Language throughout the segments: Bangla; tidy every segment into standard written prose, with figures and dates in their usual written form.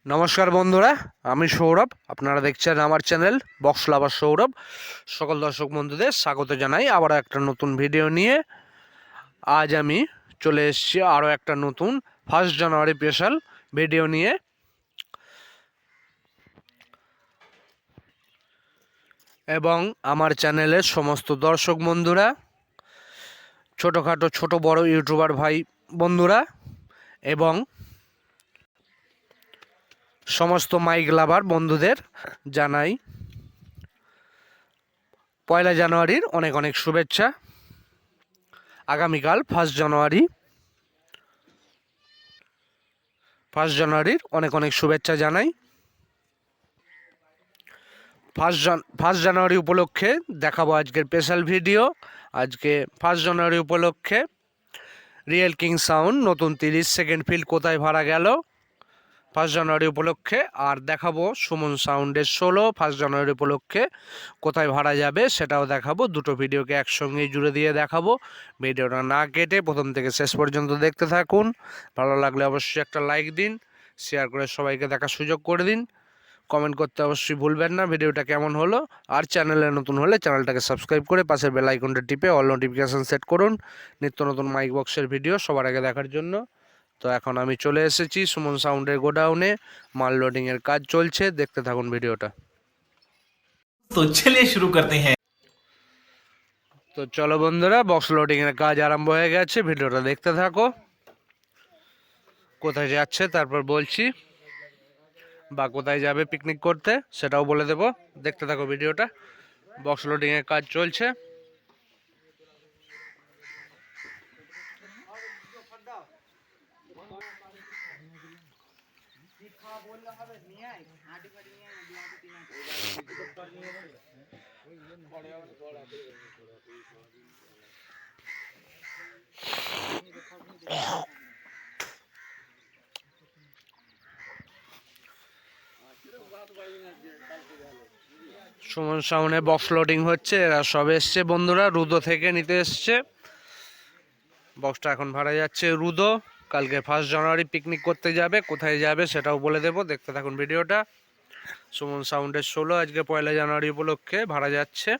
নমস্কার বন্ধুরা, আমি সৌরভ। আপনারা দেখছেন আমার চ্যানেল বক্স লাভার সৌরভ। সকল দর্শক বন্ধুদের স্বাগত জানাই আবার একটা নতুন ভিডিও নিয়ে। আজ আমি চলে এসেছি আরও একটা নতুন 1 জানুয়ারি স্পেশাল ভিডিও নিয়ে। এবং আমার চ্যানেলের সমস্ত দর্শক বন্ধুরা, ছোটোখাটো ছোট বড় ইউটিউবার ভাই বন্ধুরা এবং সমস্ত মাইক লাভার বন্ধুদের জানাই 1 জানুয়ারির অনেক অনেক শুভেচ্ছা। আগামীকাল 1 জানুয়ারির অনেক অনেক শুভেচ্ছা জানাই। 1 জানুয়ারি উপলক্ষে দেখাবো আজকের স্পেশাল ভিডিও। আজকে 1 জানুয়ারি উপলক্ষে রিয়েল কিং সাউন্ড নতুন 30 সেকেন্ড ফিল্ড কোথায় ভাড়া গেল 1 জানুয়ারি উপলক্ষে, আর দেখাবো সুমন সাউন্ডের 16 1 জানুয়ারি উপলক্ষে কোথায় ভাড়া যাবে সেটাও দেখাবো। দুটো ভিডিওকে একসঙ্গেই জুড়ে দিয়ে দেখাবো। ভিডিওটা না কেটে প্রথম থেকে শেষ পর্যন্ত দেখতে থাকুন। ভালো লাগলে অবশ্যই একটা লাইক দিন, শেয়ার করে সবাইকে দেখার সুযোগ করে দিন, কমেন্ট করতে অবশ্যই ভুলবেন না ভিডিওটা কেমন হলো। আর চ্যানেলে নতুন হলে চ্যানেলটাকে সাবস্ক্রাইব করে পাশের বেল আইকনটা টিপে অল নোটিফিকেশান সেট করুন নিত্য নতুন মাইক বক্সের ভিডিও সবার আগে দেখার জন্য। তো এখন আমি চলে এসেছি সুমন সাউন্ডের গোডাউনে, মাল লোডিংয়ের কাজ চলছে, দেখতে থাকুন ভিডিওটা। तो चलिए शुरू करते हैं। তো চলো বন্ধুরা, বক্স লোডিংয়ের কাজ আরম্ভ হয়ে গেছে, ভিডিওটা দেখতে থাকো। কোথায় যাচ্ছে তারপর বলছি, বা কোথায় যাবে পিকনিক করতে সেটাও বলে দেবো, দেখতে থাকো ভিডিওটা। বক্স লোডিংয়ের কাজ চলছে। সুমন সাউন্ডে বক্স লোডিং হচ্ছে, এরা সব এসছে বন্ধুরা, রুদো থেকে নিতে এসছে। বক্সটা এখন ভাড়া যাচ্ছে রুদো। কালকে 1 জানুয়ারি পিকনিক করতে যাবে, কোথায় যাবে সেটাও বলে দেবো, দেখতে থাকুন ভিডিওটা। সুমন সাউন্ডের 16 আজকে 1 জানুয়ারি উপলক্ষে ভাড়া যাচ্ছে।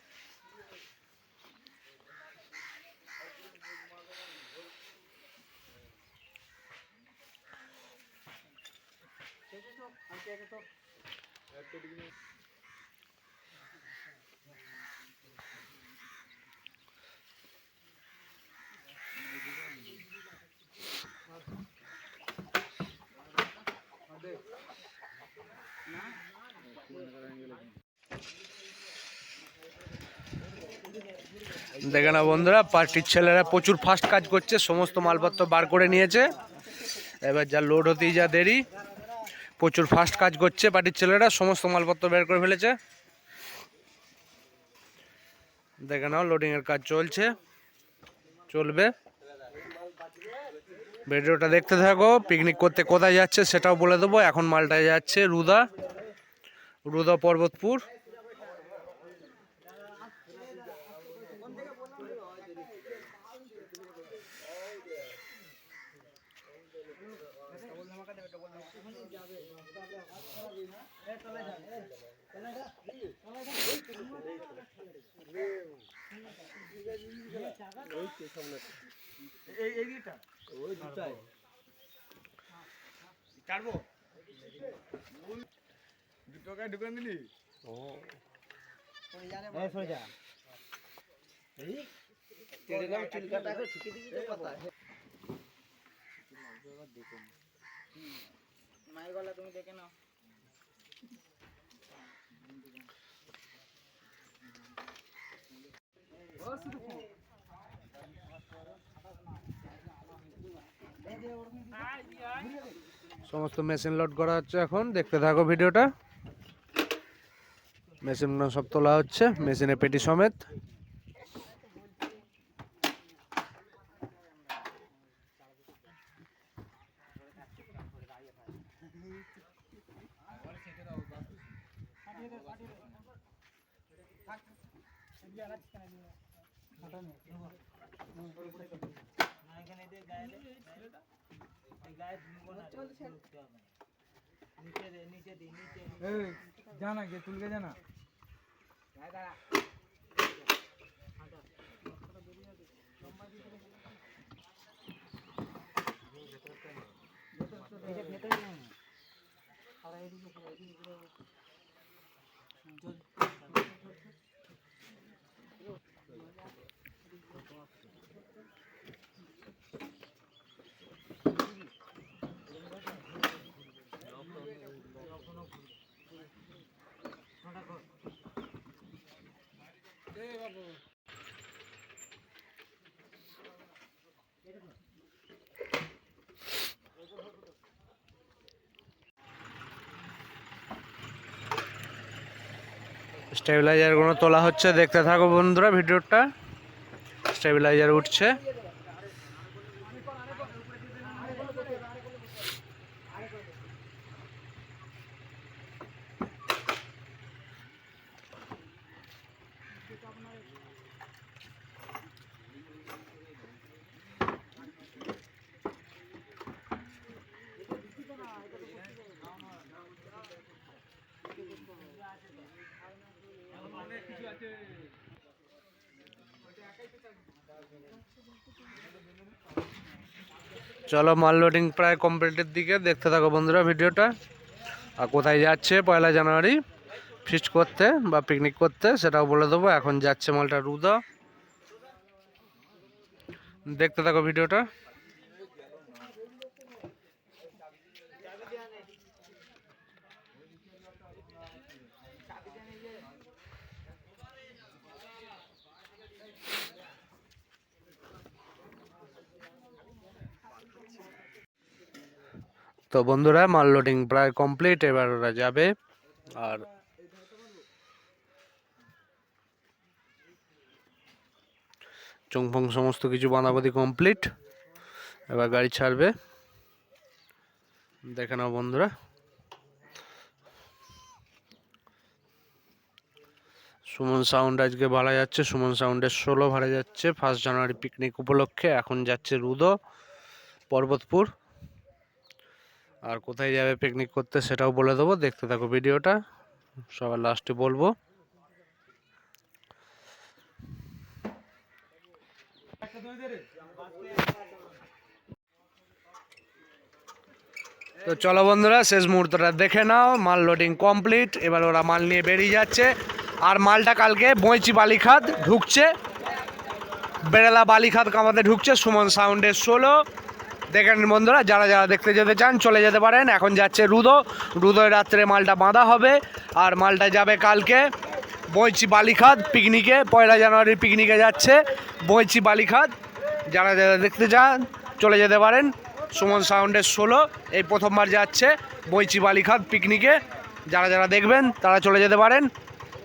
দেখে না বন্ধুরা, পার্টির ছেলেরা প্রচুর ফাস্ট কাজ করছে, সমস্ত মালপত্র বার করে নিয়েছে। এবার যা লোড হতেই যা দেরি, প্রচুর ফাস্ট কাজ করছে পার্টির ছেলেরা, সমস্ত মালপত্র বের করে ফেলেছে। দেখে নাও, লোডিংয়ের কাজ চলবে। ভিডিওটা দেখতে থাকো। পিকনিক করতে কোথায় যাচ্ছে সেটাও বলে দেবো। এখন মালটায় যাচ্ছে রুদা পর্বতপুর। তুমি দেখে নাও। সমস্ত মেশিন লোড করা হচ্ছে এখন, দেখতে থাকো ভিডিওটা। মেশিন সব তোলা হচ্ছে, মেশিনে পেটি সমেত। जाना के तुल के जाना স্টেবিলাইজার গুলো তোলা হচ্ছে, দেখতে থাকো বন্ধুরা ভিডিওটা। স্টেবিলাইজার উঠছে। চলো, মাল লোডিং প্রায় কমপ্লিটের দিকে, দেখতে থাকো বন্ধুরা ভিডিওটা। আর কোথায় যাচ্ছে 1 জানুয়ারি ফিস্ট করতে বা পিকনিক করতে সেটাও বলে দেবো। এখন যাচ্ছে মালটা রুদা, দেখতে থাকো ভিডিওটা। তো বন্ধুরা, মাল লোডিং প্রায় কমপ্লিট, এবার ওরা যাবে। আর চুংফং সমস্ত কিছু বাঁধাবাঁধি কমপ্লিট, এবার গাড়ি ছাড়বে। দেখে নাও বন্ধুরা। সুমন সাউন্ড আজকে ভাড়া যাচ্ছে, সুমন সাউন্ডের 16 ভাড়া যাচ্ছে 1 জানুয়ারি পিকনিক উপলক্ষে। এখন যাচ্ছে রুদো পর্বতপুর। আর কোথায় যাবে পিকনিক করতে সেটাও বলে দেবো, দেখতে থাকো ভিডিওটা, সবার লাস্টে বলবো। তো চলো বন্ধুরা, শেষ মুহূর্তটা দেখে নাও। মাল লোডিং কমপ্লিট, এবার ওরা মাল নিয়ে বেরিয়ে যাচ্ছে। আর মালটা কালকে বইচি বালিখাত ঢুকছে, বেড়ালা বালিখাত কামাতে ঢুকছে সুমন সাউন্ডের 16। দেখেন বন্ধুরা, যারা যারা দেখতে যেতে চান চলে যেতে পারেন। এখন যাচ্ছে রুদো, রুদোয় রাত্রে মালটা বাঁধা হবে। আর মালটা যাবে কালকে বইচি বালিখাত পিকনিকে, 1 জানুয়ারির পিকনিকে যাচ্ছে বইচি বালিখাত। যারা যারা দেখতে চান চলে যেতে পারেন। সুমন সাউন্ডের 16 এই প্রথমবার যাচ্ছে বইচি বালিখাত পিকনিকে। যারা যারা দেখবেন তারা চলে যেতে পারেন।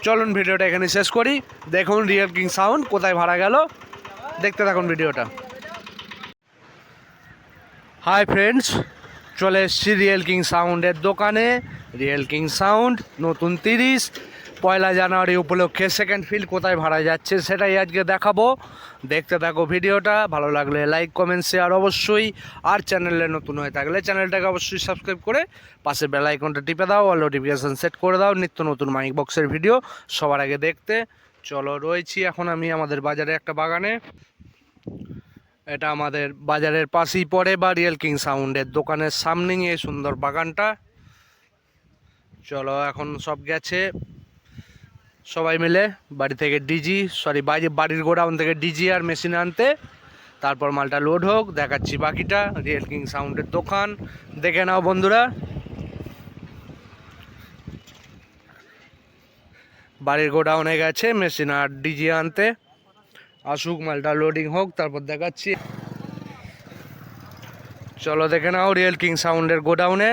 চলুন ভিডিওটা এখানে শেষ করি। দেখুন রিয়েল কিং সাউন্ড কোথায় ভাড়া গেল, দেখতে থাকুন ভিডিওটা। হাই ফ্রেন্ডস, চলে এসেছি রিয়েল কিং সাউন্ডের দোকানে। রিয়েল কিং সাউন্ড নতুন 30 1 জানুয়ারি উপলক্ষে সেকেন্ড ফিল্ড কোথায় ভাড়া যাচ্ছে সেটাই আজকে দেখাবো। দেখতে থাকো ভিডিওটা, ভালো লাগলে লাইক কমেন্ট শেয়ার অবশ্যই। আর চ্যানেলে নতুন হয়ে থাকলে চ্যানেলটাকে অবশ্যই সাবস্ক্রাইব করে পাশে বেল আইকনটা টিপে দাও, অল নোটিফিকেশান সেট করে দাও নিত্য নতুন মাইক বক্সের ভিডিও সবার আগে দেখতে। চলো, রয়েছি এখন আমি আমাদের বাজারে একটা বাগানে। এটা আমাদের বাজারের পাশেই পড়ে বা রিয়েল কিং সাউন্ডের দোকানের সামনেই এই সুন্দর বাগানটা। চলো, এখন সব গেছে সবাই মিলে বাড়ি থেকে বাড়ির গোডাউন থেকে ডিজি আর মেশিন আনতে। তারপর মালটা লোড হোক, দেখাচ্ছি বাকিটা। রিয়েল কিং সাউন্ডের দোকান দেখে নাও বন্ধুরা। বাড়ির গোডাউনে গেছে মেশিন আর ডিজি আনতে, আসুক মালটা লোডিং হোক তারপর দেখাচ্ছি। চলো দেখে নাও রিয়েল কিং সাউন্ডের গোডাউনে।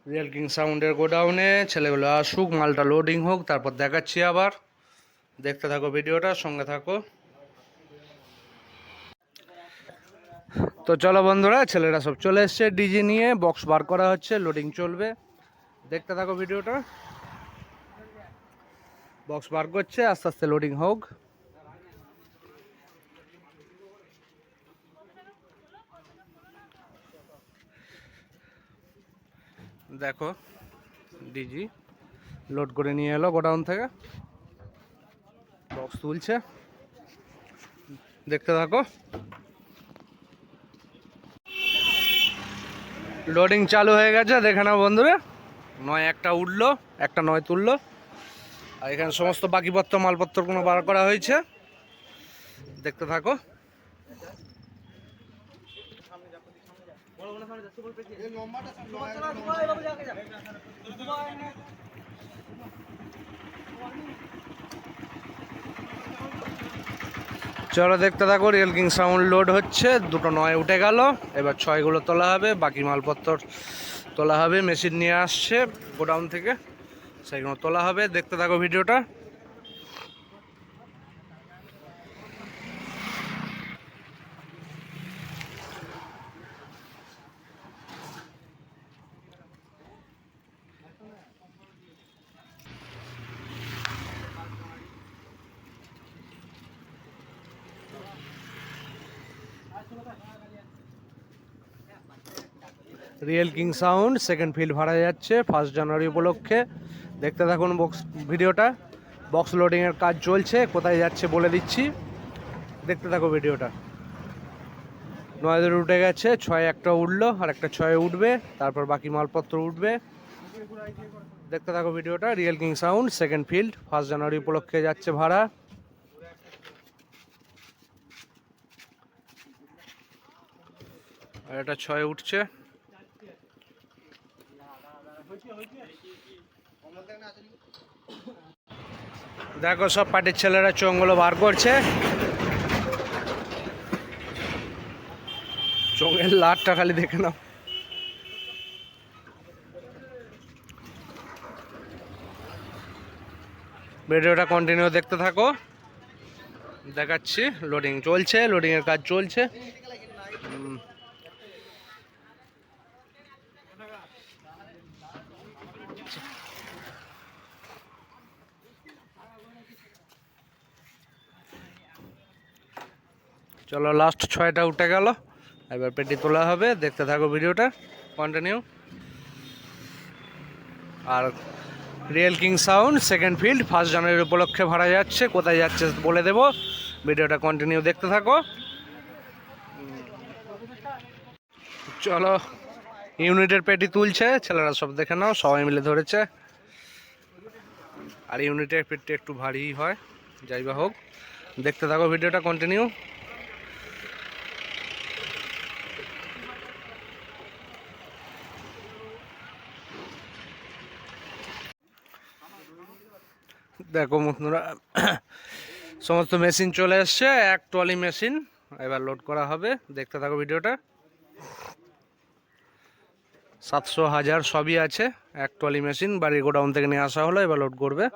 রিয়েল কিং সাউন্ডের গোডাউনে ছেলেগুলো আসুক, মালটা লোডিং হোক তারপর দেখাচ্ছি আবার। দেখতে থাকো ভিডিওটা, সঙ্গে থাকো। তো চলো বন্ধুরা, ছেলেরা সব চলে এসছে ডিজি নিয়ে, বক্স বার করা হচ্ছে, লোডিং চলবে। দেখতে থাকো ভিডিওটা। বক্স বার করছে, আস্তে আস্তে লোডিং হোক। দেখো ডিজি লোড করে নিয়ে এলো গোডাউন থেকে, বক্স তুলছে, দেখতে থাকো। লোডিং চালু হয়ে গেছে, দেখে নাও বন্ধুরা। 9 একটা উঠলো, একটা 9 তুললো। আর এখানে সমস্ত বাকিপত্র মালপত্র কোনো বার করা হয়েছে, দেখতে থাকো। চলো দেখতে থাকো, রিয়েল কিং সাউন্ড লোড হচ্ছে। দুটো 9 উঠে গেল, এবার 6গুলো তোলা হবে, বাকি মালপত্র তোলা হবে। মেশিন নিয়ে আসছে গোডাউন থেকে, সেইগুলো তোলা হবে। দেখতে থাকো ভিডিওটা। Real king sound second field ভাড়া যাচ্ছে 1 জানুয়ারি উপলক্ষে। দেখতে থাকুন বক্স ভিডিওটা। বক্স লোডিংয়ের কাজ চলছে, কোথায় যাচ্ছে বলে দিচ্ছি, দেখতে থাকো ভিডিওটা। 9 উঠে গেছে, 6 একটা উঠলো, আর একটা 6 উঠবে, তারপর বাকি মালপত্র উঠবে। দেখতে থাকো ভিডিওটা। Real king sound second field 1 জানুয়ারি উপলক্ষে যাচ্ছে ভাড়া। আর এটা 6 উঠছে। দেখো সব পার্টির ছেলেরা চোঙগুলো বার করছে। চোঙের লাটটা খালি দেখে নাও। ভিডিওটা কন্টিনিউ দেখতে থাকো, দেখাচ্ছি। লোডিং চলছে, লোডিংয়ের কাজ চলছে। চলো লাস্ট 6টা উঠে গেল, এবার পেটি তোলা হবে। দেখতে থাকো ভিডিওটা কন্টিনিউ। আর real king sound second field 1 জানুয়ারি উপলক্ষে ভাড়া যাচ্ছে, কোথায় যাচ্ছে বলে দেবো। ভিডিওটা কন্টিনিউ দেখতে থাকো। চলো ইউনিটের পেটি তুলছে ছেলেরা, সব দেখে নাও, সবাই মিলে ধরেছে। আর ইউনিটের পেটি একটু ভারী হয়, যাই বা হোক। দেখতে থাকো ভিডিওটা কন্টিনিউ। দেখো বন্ধুরা, সমস্ত মেশিন চলে এসছে, এক ট্রলি মেশিন এবার লোড করা হবে। দেখতে থাকো ভিডিওটা। 700 1000 সবই আছে, এক ট্রলি মেশিন বাড়ির গোডাউন থেকে নিয়ে আসা হলো, এবার লোড করবে।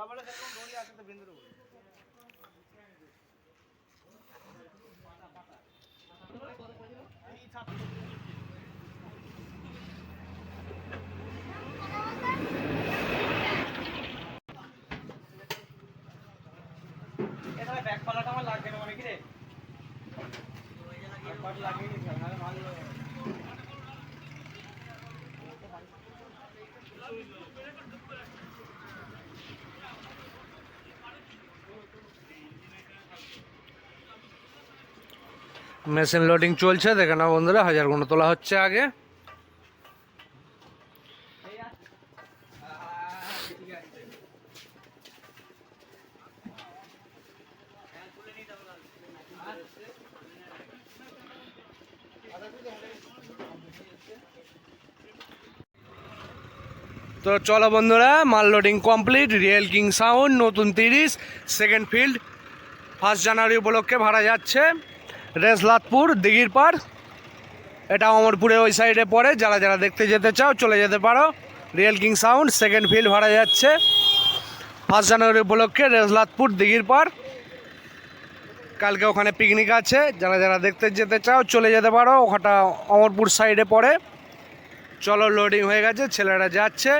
মেশিন লোডিং চলছে, দেখে না বন্ধুরা, 1000 গুণ তোলা হচ্ছে আগে। তো চলো বন্ধুরা, মাল loading complete. Real king sound নতুন 30 সেকেন্ড ফিল্ড 1 জানুয়ারি উপলক্ষে ভাড়া যাচ্ছে রেজলাতপুর দিঘির পাড়। এটা অমরপুরে ওই সাইডে পড়ে। যারা যারা দেখতে যেতে চাও চলে যেতে পারো। Real king sound second field ভাড়া যাচ্ছে 1 জানুয়ারি উপলক্ষে রেজলাতপুর দিঘির পাড়। কালকে ওখানে পিকনিক আছে, যারা যারা দেখতে যেতে চাও চলে যেতে পারো। ওখানটা অমরপুর সাইডে পড়ে। চলো লোডিং হয়ে গেছে, ছেলেরা যাচ্ছে।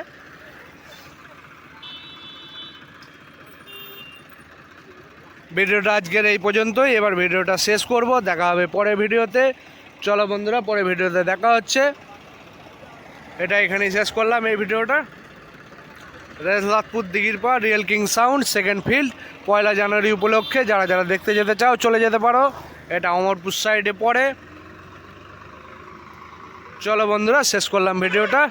ভিডিওটা আজকের এই পর্যন্তই। এবার ভিডিওটা শেষ করব, দেখা হবে পরের ভিডিওতে। চলো বন্ধুরা, পরের ভিডিওতে দেখা হচ্ছে। এটা এখানেই শেষ করলাম এই ভিডিওটা। রেজলাতপুর দিঘির পাড় real king sound second field 1 জানুয়ারি উপলক্ষে যারা যারা দেখতে যেতে চাও চলে যেতে পারো। এটা অমরপুর সাইডে পড়ে। চলো বন্ধুরা, শেষ করলাম ভিডিওটা।